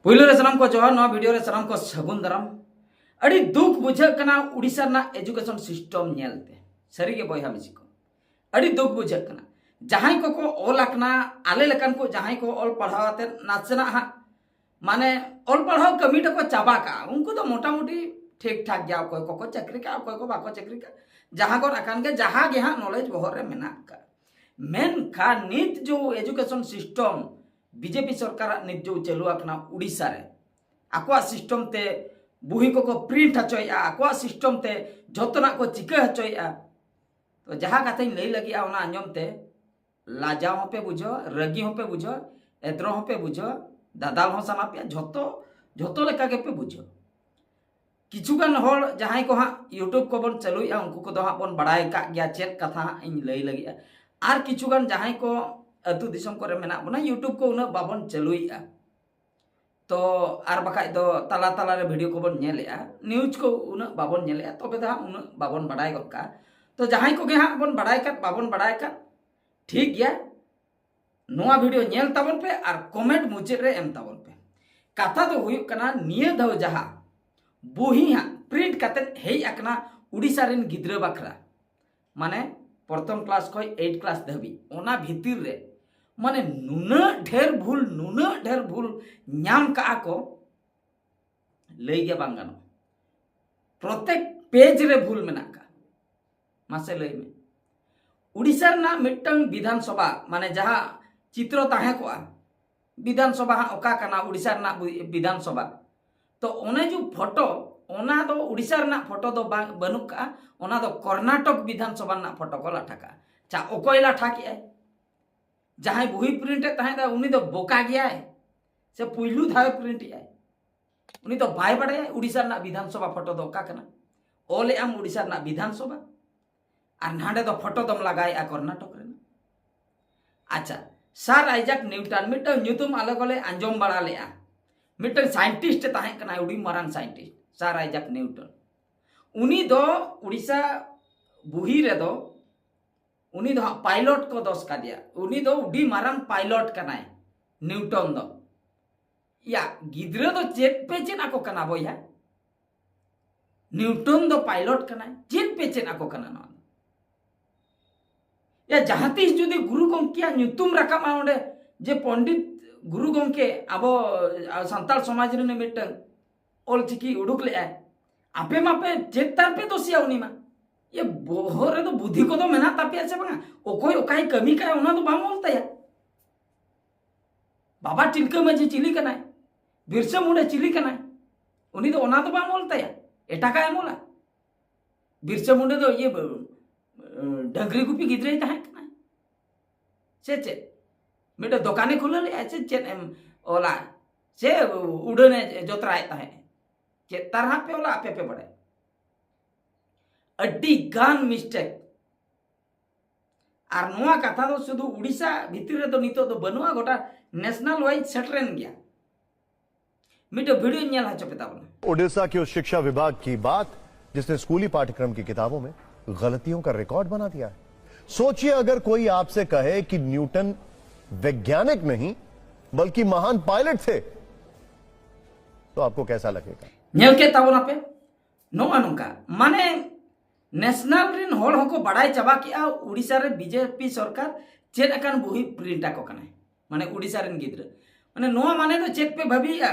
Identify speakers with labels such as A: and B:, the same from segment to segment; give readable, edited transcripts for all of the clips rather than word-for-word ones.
A: पुइलो रे सलाम को जोहार नवा वीडियो रे सलाम को सगुन दाराम अड़ी दुख बुझे कना उड़ीसा ना एजुकेशन सिस्टम नेलते सरी के बयहा मिसी को अड़ी दुख बुझे कना जहां को ऑल आकना आले लकन को जहां को ऑल पढ़ावाते नाचना हा माने ऑल पढ़ाव कमी को चाबा का उनको तो मोटा मोटी ठीक ठाक गया कोई को चाकरी का कोई को बाको चाकरी का जहां को अकान के जहां गे हा नॉलेज बहर रे मेना का मेन का नित जो एजुकेशन सिस्टम बीजेपी सरकार नित जो चलू आकना उड़ीसा रे आकुआ सिस्टम ते बुही को प्रिंट हचोया आकुआ सिस्टम ते जतना को चिका हचोया तो जहां कथा लई लगी ओना अंजम ते लाजाव हो पे बुझो रगी हो पे बुझो एद्रो हो पे बुझो दादाल हो सना पे झतो झतो लेका के पे बुझो किछुगान होल जहां को हा यूट्यूब को बन चलुया उनको को दो हा बन बड़ाई का गया चेक कथा इन लई लगी आर किछुगान जहां को अतु दिसम करे मेना बना यूट्यूब को उना बाबन चलुया तो आर बखाय दो तला तला रे वीडियो को बन नेलेया न्यूज को उना बाबन नेलेया तबे दा उना बाबन बड़ाई गका तो जहां को गे हा बन बड़ाई का बाबन बड़ाई का ठीक गया नोआ वीडियो नेल ताबन पे आर कमेंट मुचे रे एम ताबन पे कथा तो हुयु कना निया दव जहां बुही हा प्रिंट कते हेई अकना उड़ीसा रेन गिद्रा बखरा माने प्रथम क्लास खय 8 क्लास धबी ओना भीतिर रे माने नुना ढेर भूल नाम का को लई गे बांगानो प्रत्येक पेज रे भूल मेना का मासे लई में उड़ीसा ना मिटंग विधानसभा माने जहां चित्र ताहे को विधानसभा ओका कना उड़ीसा ना विधानसभा तो ओने जो फोटो ओना दो उड़ीसा ना फोटो दो बनुक का ओना दो कर्नाटक विधानसभा ना फोटो को लाठा का चा ओकोय लाठा किया जहां बुही प्रिंट ताहे उनी दो बोका गया है से पुइलू धावे प्रिंट है उनी तो बाय बड़े उड़ीसा ना विधानसभा फोटो दो का कना ओले आम उड़ीसा ना विधानसभा और नाडे दो फोटो दम लगाय कर्नाटक रे अच्छा सर आइजैक न्यूटन मिट न्यूतुम अलग अलग अंजम बड़ा लेआ मिट साइंटिस्ट ताहे कना उडी Marang scientist sir Isaac Newton उनी दो उड़ीसा बुही रे दो उनी दो पायलट को दोष का दिया उनी दो उडी मारांग पायलट कनाय न्यूटन दो या गिद्रा दो चेक पे चेन आको कना बोया न्यूटन दो पायलट कनाय चेक पे चेन आको कना ना या जहां तीस जुदी गुरु गंकिया न्यूतुम रकामा ओंडे जे पंडित गुरु गंके आबो संताल समाज रे मिटन ओल चिकी उडुक ले आपे मापे चेक तार पे दोसिया उनी मा ये बोहरे तो बुद्धि को तो मेना तापिया से बंगा ओकोय ओकाई कमी का ओना तो बाम बोलता या बाबा टिलका में चिली कनाय बिरसा मुंडा चिली कनाय उनी तो ओना तो बाम बोलता या एटा का मोला बिरसा मुंडा तो ये डगरी गुपी गिद्रे ताहे कनाय से मेटा दुकाने खुले ले ऐसे चेत एम ओला से उड़ने जोतराय ताहे चे तरह पे ओला आपे पे बड़े अड्डी गान मिस्टेक और नोआ कथा तो शुद्ध उड़ीसा भीतर तो नितो तो बनुआ गोटा नेशनल वाइज सेटरेन गया मिटो वीडियो नेल हचो पेता बना
B: उड़ीसा के उस शिक्षा विभाग की बात जिसने स्कूली पाठ्यक्रम की किताबों में गलतियों का रिकॉर्ड बना दिया है। सोचिए अगर कोई आपसे कहे कि न्यूटन वैज्ञानिक नहीं बल्कि महान पायलट थे तो आपको कैसा लगेगा?
A: नेल के ताबना पे नोआ नुका माने नेशनल रिन होल होको बड़ाई चाबा किया उड़ीसा रे बीजेपी सरकार चेक अकान बुही प्रिंट आको कना माने उड़ीसा रिन गिद्रा माने नोआ माने तो चेक पे भाबिया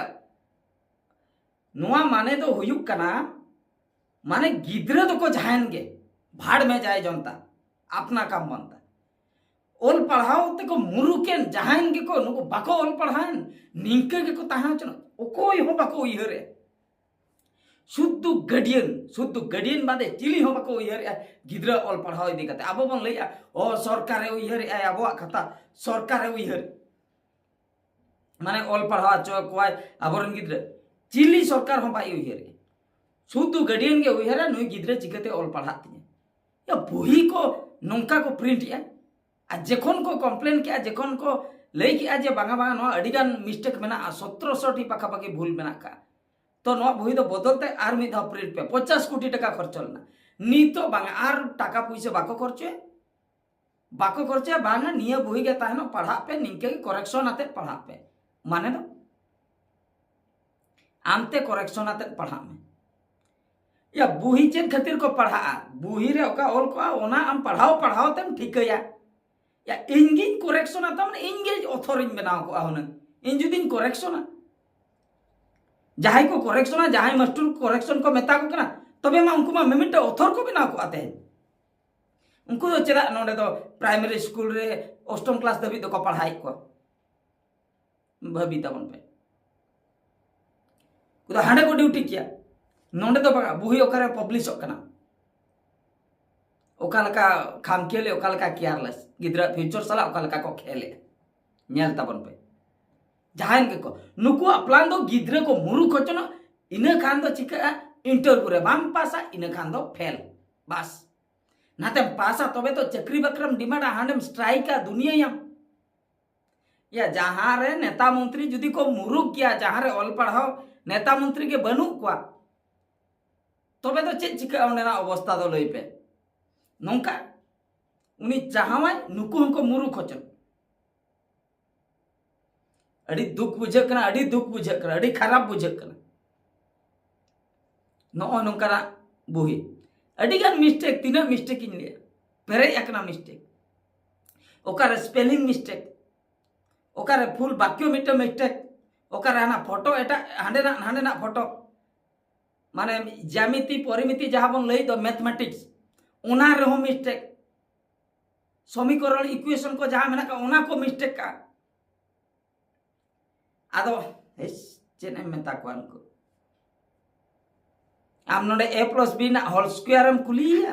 A: नोआ माने तो हुयुक कना माने गिद्रा तो को जहान गे भाड़ में जाए जनता अपना काम बनता ओल पढ़ाओ ते को मुरुकेन जहान गे को नुको बाको ओल पढ़ान निंके गे को ताहा चनो ओकोय हो बाको इहरे शुद्ध गडियन बादे चिली हो बाको इहरे गिद्रा ओल पढ़ाओ इदी कते आबो बन लैया ओ सरकार इहरे आबो खाता सरकार इहरे माने ओल पढ़ाओ चो कोय आबोरन गिद्रा चिली सरकार हो बाई इहरे शुद्ध गडियन गे इहरे नुई गिद्रा चिकते ओल पढ़ाती या बुही को नौका को प्रिंट या आ जेखन को कंप्लेन किया जेखन को लई किया जे बांगा बांगा नो अडिगान मिस्टेक मेना 1700 टी पाखा पाखी भूल मेना का तो नो बुही दो बदलते आर मी धा प्रिंट पे 50 कोटी टका खर्च लना नीतो बांगा आर टाका पैसे बाको खर्चे बांगा निया बुही गे ताहनो पढ़ा पे निके करेक्शन आते पढ़ा पे माने दो आमते करेक्शन आते पढ़ा में या बुही चेद खातिर को पढ़ा बुही रे ओका ऑल को ओना आम पढ़ाओ तेम ठिकया या इंगी करेक्शन आता माने इंगे ऑथर इन बनाओ को हुन इन जुदिन करेक्शन जहां को करेक्शन जहां मास्टर करेक्शन को मेता को कना तबे मा उनको मा मिमिट ऑथर को बनाओ को आते उनको तो चला नोडे तो प्राइमरी स्कूल रे अष्टम क्लास दबी तो को पढ़ाई को भाभी तबन पे कुदा हांडे को ड्यूटी किया नोडे तो बगा बुही ओकरे पब्लिश कना ओकालका खाम खेले ओकालका केयरलेस गिद्रा फ्यूचर सला ओकालका को खेले नेल तबन पे जहां के को नुकु प्लान दो गिद्रा को मुरु खचनो इने खान दो चिका इंटरव्यू रे बाम पासा इने खान दो फेल बस नाते पासा तबे तो चक्री बक्रम डिमांड हांडेम स्ट्राइका दुनिया या जहां रे नेता मंत्री जुदी को मुरुक किया जहां रे ऑल पढ़ाओ नेता मंत्री के बनू को तबे तो चे चिका ओनेना अवस्था दो लई पे नोंका उनी जहां नुकु हमको मुरु खचन अड़ी दुख बुझकना अड़ी खराब बुझकना नो नोंकरा बुही अड़ी गान मिस्टेक तीना मिस्टेक इन लिया पेरे एकना मिस्टेक ओकर स्पेलिंग मिस्टेक ओकर फुल वाक्य मिट मिस्टेक ओकर हाना फोटो एटा हांडे ना फोटो माने ज्यामिति परिमिति जहां बन लई दो मैथमेटिक्स ओना रहो मिस्टेक समीकरण इक्वेशन को जहां मेना का ओना को मिस्टेक का आदो चेने मेता को अनको आम नोडे a प्लस b ना होल स्क्वायर हम कुलिया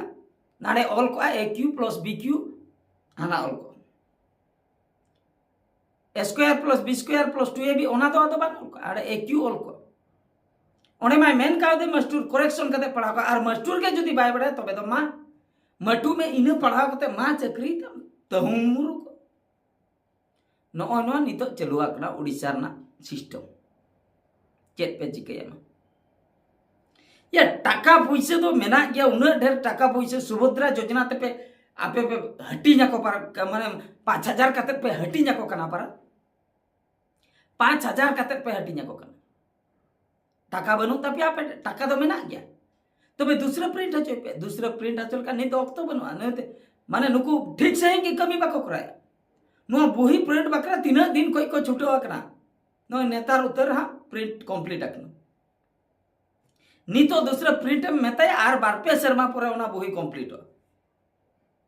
A: नाडे ऑल को aq प्लस bq हाना ऑल को a square plus b square plus 2ab ओना तो आदो बान को आडे aq ऑल को ओने माय मेन का दे मास्टर करेक्शन कते पढ़ा को आर मास्टर के जदी बाय बड़े तबे तो मा मटू में इने पढ़ा कते मा चक्री तम मुरु को नो नितो चलुआ कना उड़ीसा ना सिस्टम चेत पे चिकया या टाका पैसे तो मेना गया उन ढेर टाका पैसे सुभद्रा योजना ते पे आपे पे हटी जाको पर माने 5000 कते पे हटी जाको कना पर 5000 कते पे हटी जाको कना टाका बनु तपे आपे टाका तो मेना गया तबे दूसरा प्रिंट हचो पे दूसरा प्रिंट हचल का नहीं तो ऑक्टो बनवा नते माने नुकु ठीक से कि कमी बाको कराया नो बुही प्रिंट बकरा 3 दिन कोई को छुटो कना नो नेतार उतर हा प्रिंट कंप्लीट अकना नितो दूसरा प्रिंट में मेताय आर बार पे शर्मा पूरा ओना बुही कंप्लीट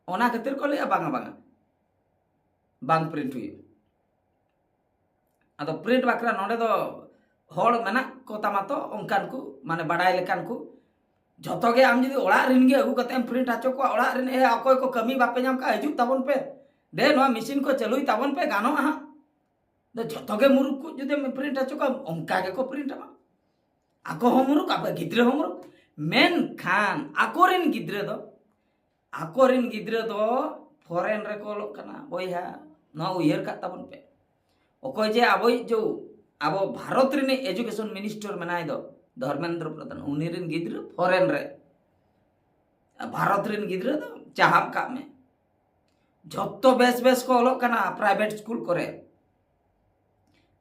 A: ओना खातिर को ले बांगा बांग प्रिंट हुई अदो प्रिंट बाकरा नोडे दो होड़ मेना को तमातो ओंकान को माने बडाय लेकान को जतो गे आम जदी ओड़ा रिन गे अगु कते प्रिंट आचो को ओड़ा रिन ए अकोय को कमी बापे जाम का हजू तबन पे दे नो मशीन को चलुई तबन पे गानो हा दो जतो गे मुरुक को जदी प्रिंट आचो को ओंका गे को प्रिंट मा आको होमरुक आप गिद्रे होमरुक मेन खान आकोरिन गिद्रे दो फॉरेन रे को लोक कना बोया नो उयर का तबन पे ओकोय जे आबोय जो आबो भारत रे एजुकेशन मिनिस्टर मनाय दो धर्मेंद्र प्रधान उनी रिन गिद्रे फॉरेन रे भारत रिन गिद्रे दो चाहम का में जत्तो बेस को लोक कना प्राइवेट स्कूल करे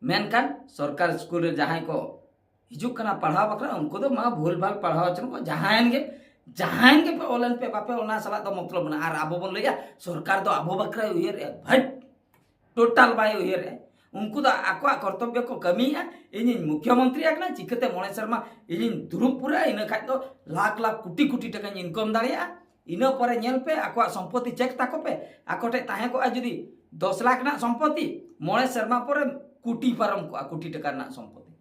A: मेन खान सरकार स्कूल रे जहां को हिजुक कना पढ़ाव बकरा उनको तो मा भूल भाल पढ़ाव चन को जहां के पे ऑनलाइन पे बापे ओना सला तो मतलब ना आर आबो बन लैया सरकार तो आबो बकरा उयर भट टोटल बाय उयर उनको तो आको कर्तव्य को कमी है इन मुख्यमंत्री आकना चिकते मोणे शर्मा इन दुरुप पूरा इन खाय तो लाख कोटी टका इनकम दाड़िया इन परे नेल पे आको संपत्ति चेक ताको पे आकोटे ताहे को जदी 10 लाख ना संपत्ति मोणे शर्मा परे कोटी पारम को कोटी टका ना संपत्ति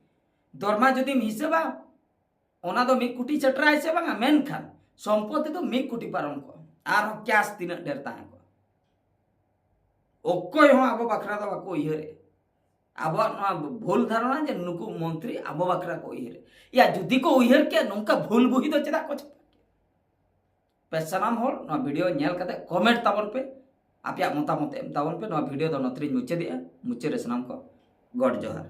A: दरमा जदि हिसाबा ओना दो 1 कोटी चटराय से बांगा मेन खान संपत्ति तो 1 कोटी पारम को आर कैश तीना ढेर ताहे को ओकोय हो आबो बकरा दो को इहरे आबो भूल धारणा जे नुकु मंत्री आबो बकरा को इहरे या जदि को उहर के नोंका भूल बुही दो चदा को पे सनाम होल नो वीडियो नेल कते कमेंट ताबन पे आपया मतामत एम ताबन पे नो वीडियो दो नतरी मुचे दिया मुचे रे सनाम को गॉड जोहार।